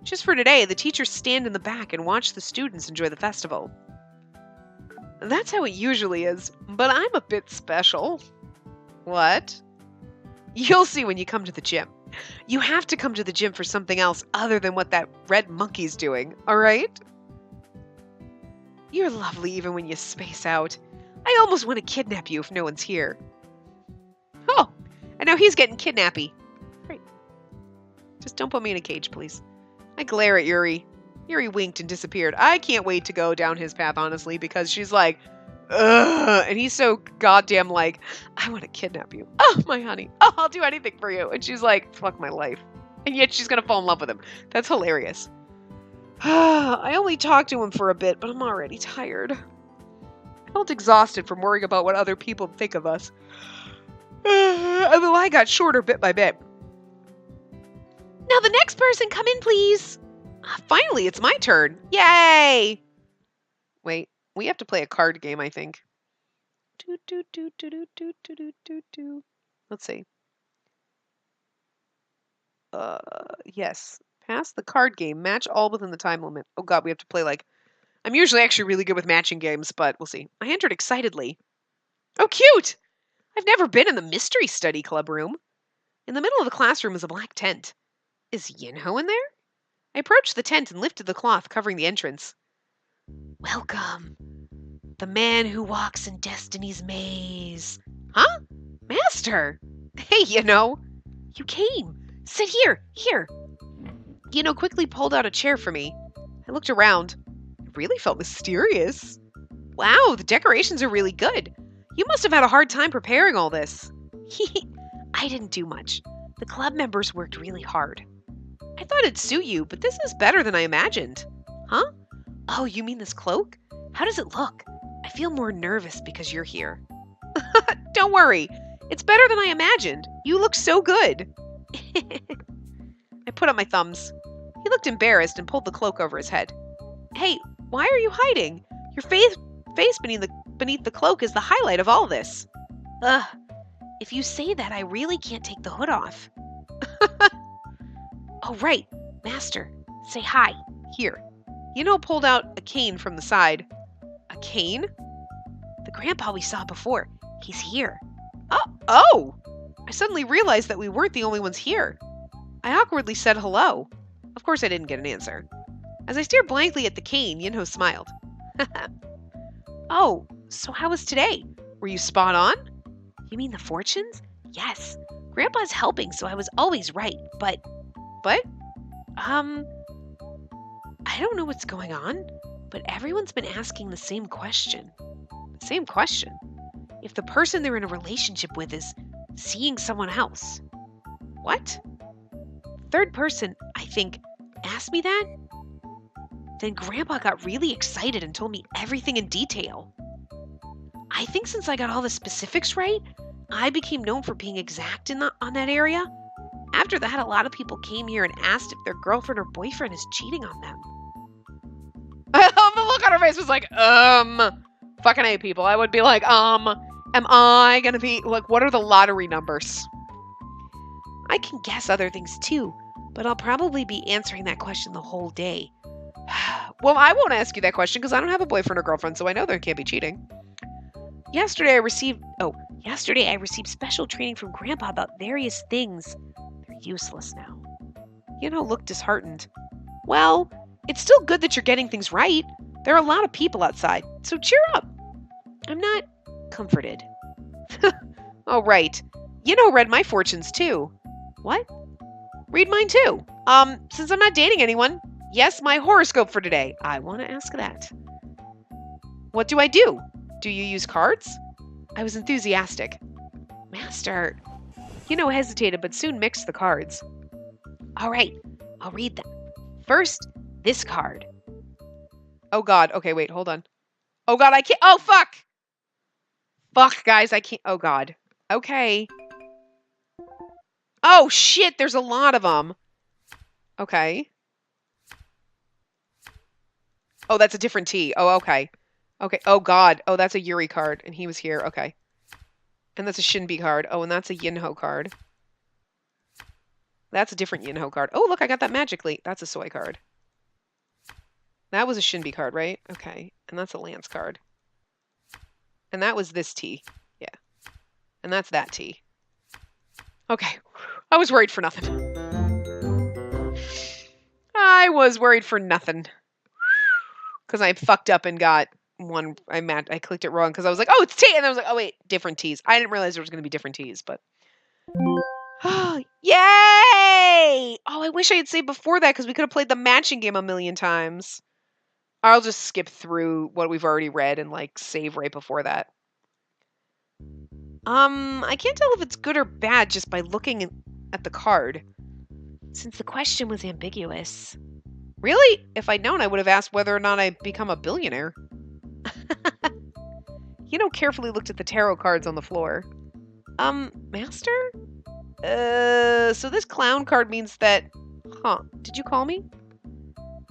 Just for today, the teachers stand in the back and watch the students enjoy the festival. That's how it usually is, but I'm a bit special. What? You'll see when you come to the gym. You have to come to the gym for something else other than what that red monkey's doing, alright? You're lovely even when you space out. I almost want to kidnap you if no one's here. Oh, and now he's getting kidnappy. Great. Just don't put me in a cage, please. I glare at Yuri. Yuri winked and disappeared. I can't wait to go down his path, honestly, because she's like, ugh, and he's so goddamn like, I want to kidnap you. Oh, my honey. Oh, I'll do anything for you. And she's like, fuck my life. And yet she's going to fall in love with him. That's hilarious. I only talked to him for a bit, but I'm already tired. I felt exhausted from worrying about what other people think of us. And the line got shorter bit by bit. Now the next person, come in, please. Finally, it's my turn. Yay! Wait, we have to play a card game, I think. Let's see. Yes. Pass the card game. Match all within the time limit. Oh god, we have to play like... I'm usually actually really good with matching games, but we'll see. I entered excitedly. Oh, cute! I've never been in the Mystery Study Club room. In the middle of the classroom is a black tent. Is Yinho in there? I approached the tent and lifted the cloth covering the entrance. Welcome. The man who walks in Destiny's maze. Huh? Master! Hey, Yinho. You came. Sit here. Here. Yinho quickly pulled out a chair for me. I looked around. It really felt mysterious. Wow, the decorations are really good. You must have had a hard time preparing all this. I didn't do much. The club members worked really hard. I thought it'd suit you, but this is better than I imagined. Huh? Oh, you mean this cloak? How does it look? I feel more nervous because you're here. Don't worry. It's better than I imagined. You look so good. I put up my thumbs. He looked embarrassed and pulled the cloak over his head. Hey, why are you hiding? Your face beneath the cloak is the highlight of all this. Ugh, if you say that, I really can't take the hood off. Oh, right. Master, say hi. Here. Pulled out a cane from the side. A cane? The grandpa we saw before. He's here. Oh! I suddenly realized that we weren't the only ones here. I awkwardly said hello. Of course I didn't get an answer. As I stared blankly at the cane, Yinho smiled. Oh, so how was today? Were you spot on? You mean the fortunes? Yes. Grandpa's helping, so I was always right, but... But? I don't know what's going on, but everyone's been asking the same question. The same question? If the person they're in a relationship with is seeing someone else. What? Third person, I think, asked me that. Then Grandpa got really excited and told me everything in detail. I think since I got all the specifics right, I became known for being exact on that area. After that, a lot of people came here and asked if their girlfriend or boyfriend is cheating on them. The look on her face was like, fucking A, people. I would be like, am I gonna be, like, what are the lottery numbers? I can guess other things too, but I'll probably be answering that question the whole day. Well, I won't ask you that question because I don't have a boyfriend or girlfriend, so I know there can't be cheating. Yesterday I received special training from Grandpa about various things. They're useless now. Looked disheartened. Well, it's still good that you're getting things right. There are a lot of people outside, so cheer up. I'm not comforted. Oh, right. Read my fortunes too. What? Read mine too. Since I'm not dating anyone, yes, my horoscope for today. I want to ask that. What do I do? Do you use cards? I was enthusiastic. Master. Hesitated, but soon mixed the cards. All right, I'll read them. First, this card. Oh, God. Okay, wait, hold on. Oh, God, I can't. Oh, fuck. Fuck, guys, I can't. Oh, God. Okay. Oh, shit, there's a lot of them. Okay. Oh, that's a different T. Oh, okay. Okay. Oh, God. Oh, that's a Yuri card, and he was here. Okay. And that's a Shinbi card. Oh, and that's a Yinho card. That's a different Yinho card. Oh, look, I got that magically. That's a Soy card. That was a Shinbi card, right? Okay. And that's a Lance card. And that was this T. Yeah. And that's that T. Okay. I was worried for nothing. I was worried for nothing. Because I fucked up and got one. I clicked it wrong because I was like, oh, it's T. And I was like, oh, wait, different T's. I didn't realize there was going to be different T's, but. Yay! Oh, I wish I had saved before that because we could have played the matching game a million times. I'll just skip through what we've already read and like save right before that. I can't tell if it's good or bad just by looking at the card. Since the question was ambiguous. Really? If I'd known, I would have asked whether or not I become a billionaire. Carefully looked at the tarot cards on the floor. Master? So this clown card means that... Huh. Did you call me?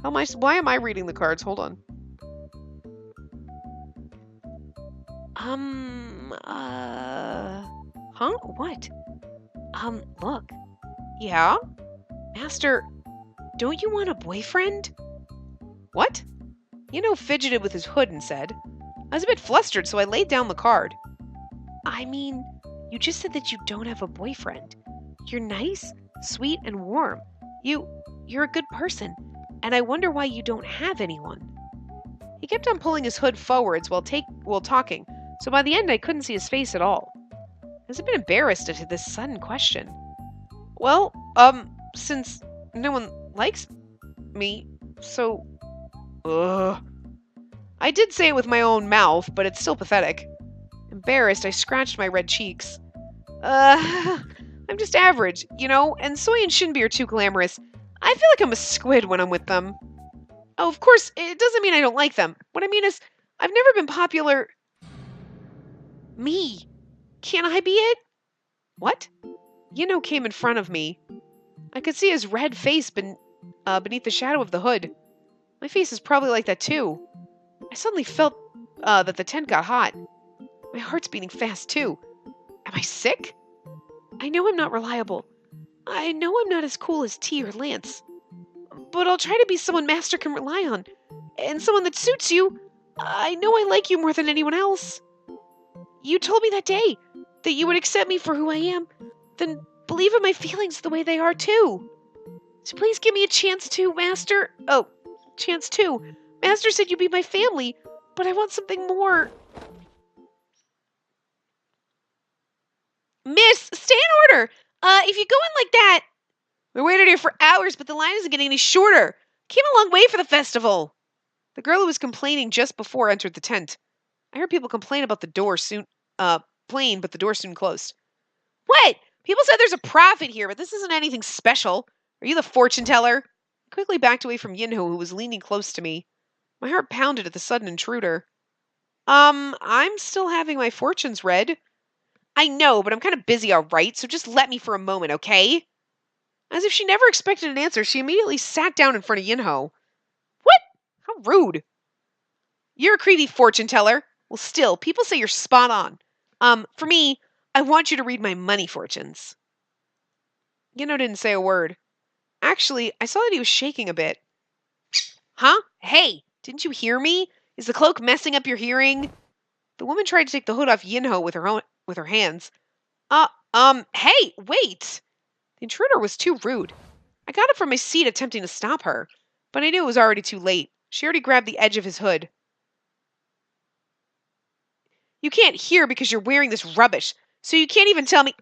Why am I reading the cards? Hold on. Huh? What? Look. Yeah? Master, don't you want a boyfriend? What? Fidgeted with his hood and said. I was a bit flustered, so I laid down the card. I mean, you just said that you don't have a boyfriend. You're nice, sweet, and warm. You're a good person, and I wonder why you don't have anyone. He kept on pulling his hood forwards while talking, so by the end I couldn't see his face at all. I was a bit embarrassed at this sudden question. Well, since no one likes me, so... Ugh. I did say it with my own mouth, but it's still pathetic. Embarrassed, I scratched my red cheeks. I'm just average, and Soy and Shinbi are too glamorous. I feel like I'm a squid when I'm with them. Oh, of course, it doesn't mean I don't like them. What I mean is, I've never been popular... Me? Can't I be it? What? Came in front of me. I could see his red face beneath the shadow of the hood. My face is probably like that too. I suddenly felt that the tent got hot. My heart's beating fast too. Am I sick? I know I'm not reliable. I know I'm not as cool as T or Lance. But I'll try to be someone Master can rely on. And someone that suits you. I know I like you more than anyone else. You told me that day that you would accept me for who I am. Then believe in my feelings the way they are too. So please give me a chance to, Master. Oh, chance too. Master said you'd be my family, but I want something more. Miss, stay in order. If you go in like that. We waited here for hours, but the line isn't getting any shorter. Came a long way for the festival. The girl who was complaining just before entered the tent. I heard people complain about the door soon, plain, but the door soon closed. What? People said there's a prophet here, but this isn't anything special. Are you the fortune teller? I quickly backed away from Yinho, who was leaning close to me. My heart pounded at the sudden intruder. I'm still having my fortunes read. I know, but I'm kind of busy, all right, so just let me for a moment, okay? As if she never expected an answer, she immediately sat down in front of Yinho. What? How rude. You're a creepy fortune teller. Well, still, people say you're spot on. For me, I want you to read my money fortunes. Yinho didn't say a word. Actually, I saw that he was shaking a bit. Huh? Hey, didn't you hear me? Is the cloak messing up your hearing? The woman tried to take the hood off Yinho with her hands. Hey, wait! The intruder was too rude. I got up from my seat attempting to stop her, but I knew it was already too late. She already grabbed the edge of his hood. You can't hear because you're wearing this rubbish, so you can't even tell me,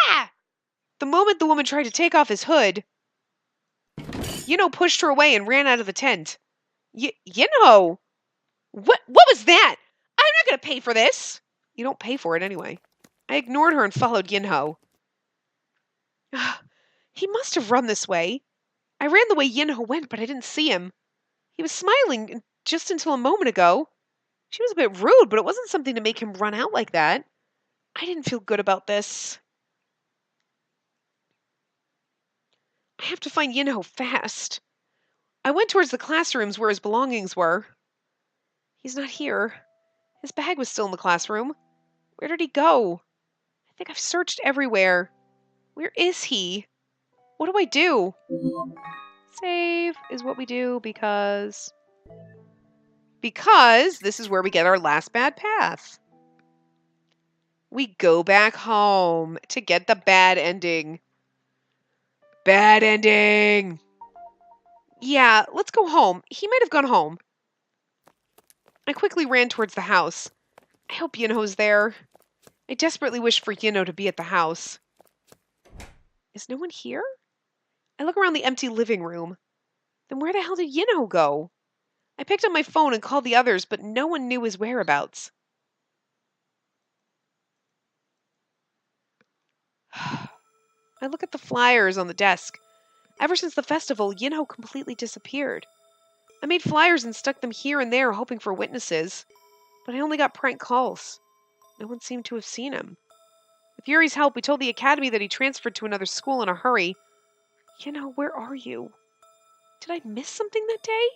ah! The moment the woman tried to take off his hood, Yinho pushed her away and ran out of the tent. Yinho? What was that? I'm not going to pay for this. You don't pay for it anyway. I ignored her and followed Yinho. He must have run this way. I ran the way Yinho went, but I didn't see him. He was smiling just until a moment ago. She was a bit rude, but it wasn't something to make him run out like that. I didn't feel good about this. I have to find Yinho fast. I went towards the classrooms where his belongings were. He's not here. His bag was still in the classroom. Where did he go? I think I've searched everywhere. Where is he? What do I do? Save is what we do because this is where we get our last bad path. We go back home to get the bad ending. Bad ending! Yeah, let's go home. He might have gone home. I quickly ran towards the house. I hope Yinho's there. I desperately wish for Yinho to be at the house. Is no one here? I look around the empty living room. Then where the hell did Yinho go? I picked up my phone and called the others, but no one knew his whereabouts. I look at the flyers on the desk. Ever since the festival, Yinho completely disappeared. I made flyers and stuck them here and there, hoping for witnesses. But I only got prank calls. No one seemed to have seen him. With Yuri's help, we told the academy that he transferred to another school in a hurry. Yinho, where are you? Did I miss something that day?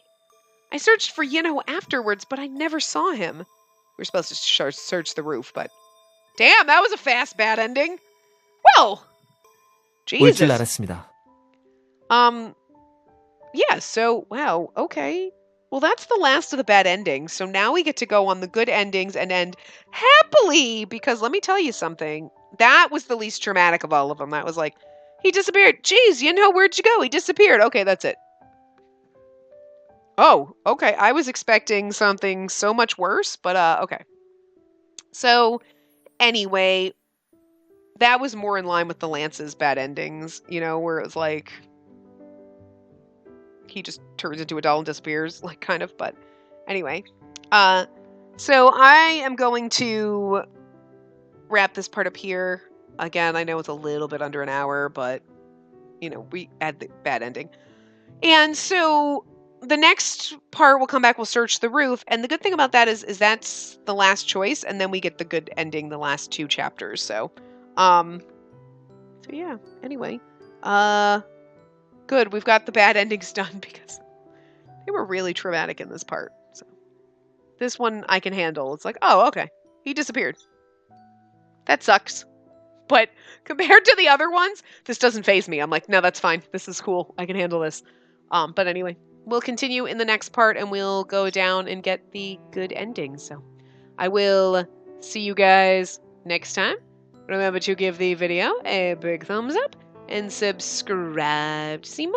I searched for Yinho afterwards, but I never saw him. We were supposed to search the roof, but... Damn, that was a fast bad ending. Well, 올 줄 Jesus. 알았습니다. Yeah, so, wow, okay. Well, that's the last of the bad endings, so now we get to go on the good endings and end happily, because let me tell you something. That was the least traumatic of all of them. That was like, he disappeared. Jeez, where'd you go? He disappeared. Okay, that's it. Oh, okay. I was expecting something so much worse, but okay. So, anyway, that was more in line with the Lance's bad endings, where it was like he just turns into a doll and disappears, like kind of, but anyway. So I am going to wrap this part up here. Again, I know it's a little bit under an hour, but we had the bad ending. And so the next part we'll come back, we'll search the roof, and the good thing about that is that's the last choice, and then we get the good ending the last 2 chapters. So yeah, anyway. Good, we've got the bad endings done because They were really traumatic in this part. So this one I can handle. It's like, oh, okay. He disappeared. That sucks. But compared to the other ones, this doesn't faze me. I'm like, no, that's fine. This is cool. I can handle this. But anyway, we'll continue in the next part and we'll go down and get the good ending. So I will see you guys next time. Remember to give the video a big thumbs up and subscribe to see more.